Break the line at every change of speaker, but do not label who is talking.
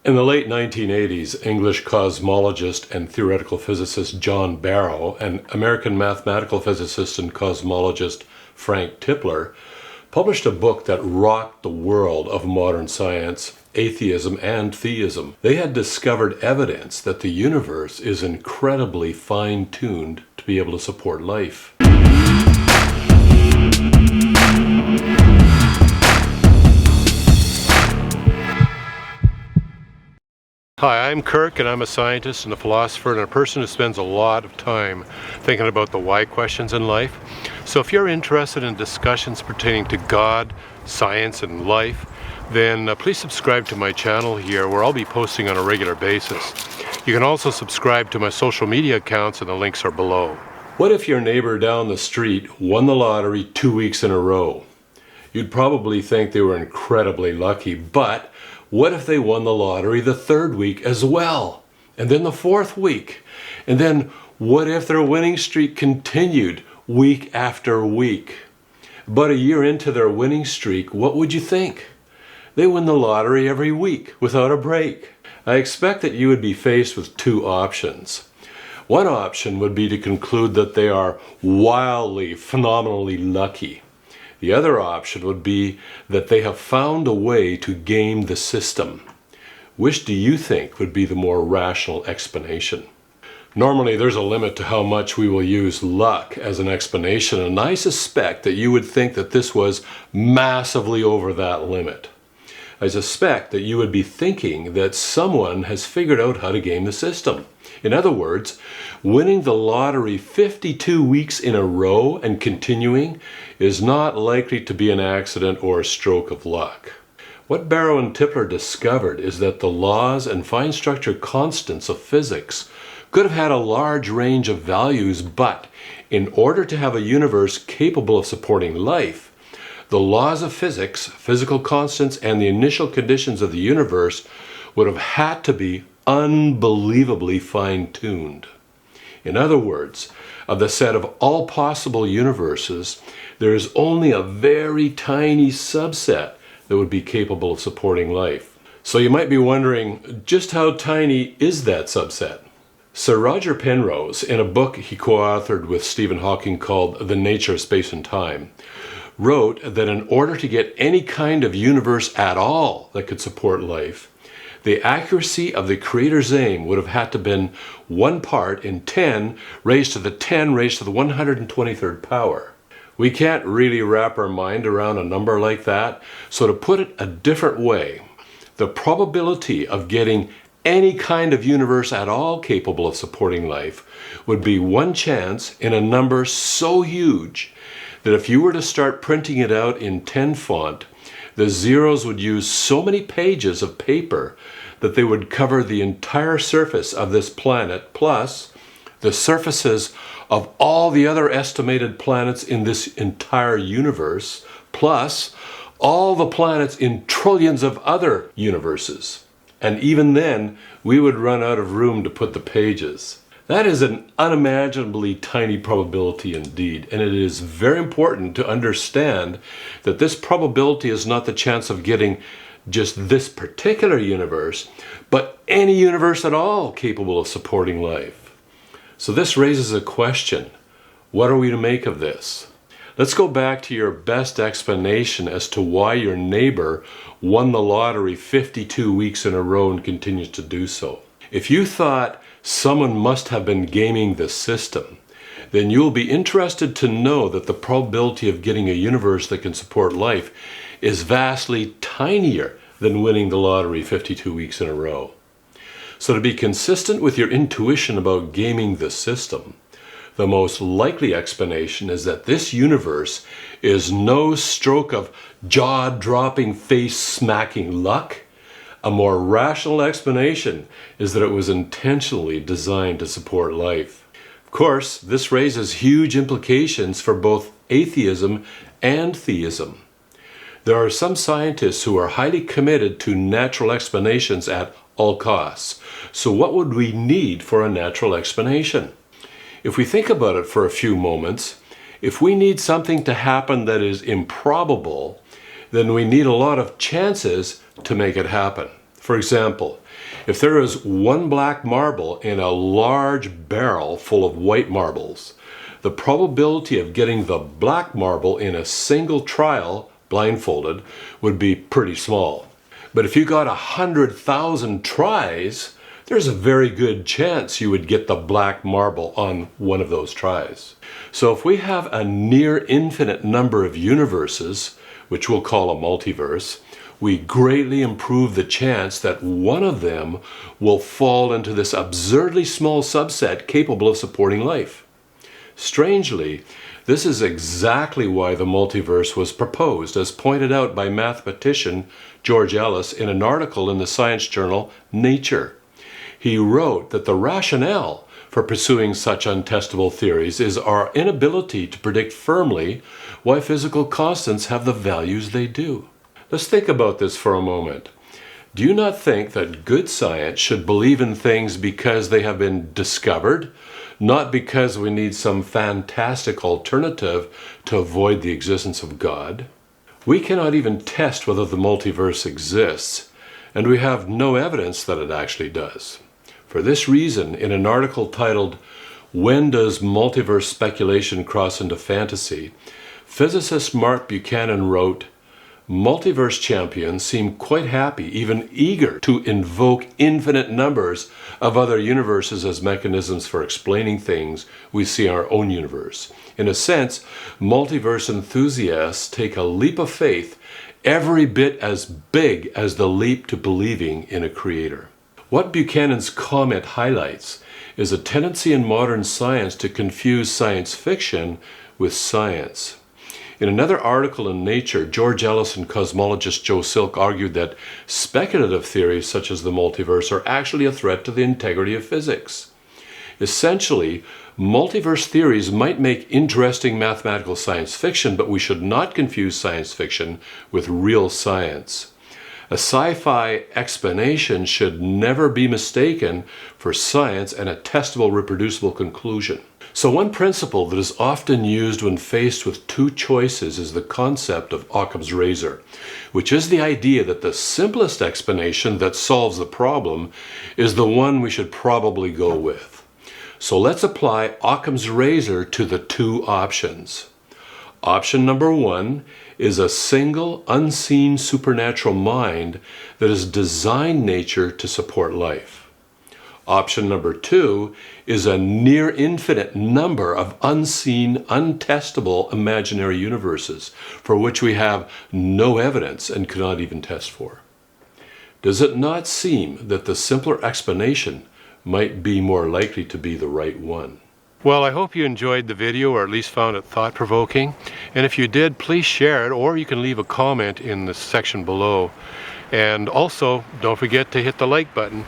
In the late 1980s, English cosmologist and theoretical physicist John Barrow and American mathematical physicist and cosmologist Frank Tipler published a book that rocked the world of modern science, atheism, and theism. They had discovered evidence that the universe is incredibly fine-tuned to be able to support life. Hi, I'm Kirk, and I'm a scientist and a philosopher and a person who spends a lot of time thinking about the why questions in life. So if you're interested in discussions pertaining to God, science, and life, then please subscribe to my channel here where I'll be posting on a regular basis. You can also subscribe to my social media accounts and the links are below. What if your neighbor down the street won the lottery 2 weeks in a row? You'd probably think they were incredibly lucky, but what if they won the lottery the third week as well? And then the fourth week? And then what if their winning streak continued week after week? About a year into their winning streak, what would you think? They win the lottery every week without a break. I expect that you would be faced with two options. One option would be to conclude that they are wildly, phenomenally lucky. The other option would be that they have found a way to game the system. Which do you think would be the more rational explanation? Normally there's a limit to how much we will use luck as an explanation, and I suspect that you would think that this was massively over that limit. I suspect that you would be thinking that someone has figured out how to game the system. In other words, winning the lottery 52 weeks in a row and continuing is not likely to be an accident or a stroke of luck. What Barrow and Tipler discovered is that the laws and fine structure constants of physics could have had a large range of values, but in order to have a universe capable of supporting life, the laws of physics, physical constants, and the initial conditions of the universe would have had to be unbelievably fine-tuned. In other words, of the set of all possible universes, there is only a very tiny subset that would be capable of supporting life. So you might be wondering, just how tiny is that subset? Sir Roger Penrose, in a book he co-authored with Stephen Hawking called The Nature of Space and Time, wrote that in order to get any kind of universe at all that could support life, the accuracy of the Creator's aim would have had to been 1 part in 10 raised to the 10 raised to the 123rd power. We can't really wrap our mind around a number like that, so to put it a different way, the probability of getting any kind of universe at all capable of supporting life would be 1 chance in a number so huge that if you were to start printing it out in 10 font, the zeros would use so many pages of paper that they would cover the entire surface of this planet, plus the surfaces of all the other estimated planets in this entire universe, plus all the planets in trillions of other universes. And even then, we would run out of room to put the pages. That is an unimaginably tiny probability indeed, and it is very important to understand that this probability is not the chance of getting just this particular universe, but any universe at all capable of supporting life. So this raises a question. What are we to make of this? Let's go back to your best explanation as to why your neighbor won the lottery 52 weeks in a row and continues to do so. If you thought someone must have been gaming the system, then you'll be interested to know that the probability of getting a universe that can support life is vastly tinier than winning the lottery 52 weeks in a row. So to be consistent with your intuition about gaming the system, the most likely explanation is that this universe is no stroke of jaw-dropping, face-smacking luck. A more rational explanation is that it was intentionally designed to support life. Of course, this raises huge implications for both atheism and theism. There are some scientists who are highly committed to natural explanations at all costs. So what would we need for a natural explanation? If we think about it for a few moments, if we need something to happen that is improbable, then we need a lot of chances to make it happen. For example, if there is one black marble in a large barrel full of white marbles, the probability of getting the black marble in a single trial, blindfolded, would be pretty small. But if you got 100,000 tries, there's a very good chance you would get the black marble on one of those tries. So if we have a near infinite number of universes, which we'll call a multiverse, we greatly improve the chance that one of them will fall into this absurdly small subset capable of supporting life. Strangely, this is exactly why the multiverse was proposed, as pointed out by mathematician George Ellis in an article in the science journal Nature. He wrote that the rationale for pursuing such untestable theories is our inability to predict firmly why physical constants have the values they do. Let's think about this for a moment. Do you not think that good science should believe in things because they have been discovered, not because we need some fantastic alternative to avoid the existence of God? We cannot even test whether the multiverse exists, and we have no evidence that it actually does. For this reason, in an article titled, "When Does Multiverse Speculation Cross into Fantasy?" physicist Mark Buchanan wrote, "Multiverse champions seem quite happy, even eager, to invoke infinite numbers of other universes as mechanisms for explaining things we see in our own universe. In a sense, multiverse enthusiasts take a leap of faith every bit as big as the leap to believing in a creator." What Buchanan's comment highlights is a tendency in modern science to confuse science fiction with science. In another article in Nature, George Ellis and cosmologist Joe Silk argued that speculative theories such as the multiverse are actually a threat to the integrity of physics. Essentially, multiverse theories might make interesting mathematical science fiction, but we should not confuse science fiction with real science. A sci-fi explanation should never be mistaken for science and a testable, reproducible conclusion. So one principle that is often used when faced with two choices is the concept of Occam's razor, which is the idea that the simplest explanation that solves the problem is the one we should probably go with. So let's apply Occam's razor to the two options. Option number one is a single, unseen supernatural mind that has designed nature to support life. Option number two is a near infinite number of unseen, untestable imaginary universes for which we have no evidence and cannot even test for. Does it not seem that the simpler explanation might be more likely to be the right one? Well, I hope you enjoyed the video, or at least found it thought-provoking. And if you did, please share it, or you can leave a comment in the section below. And also, don't forget to hit the like button.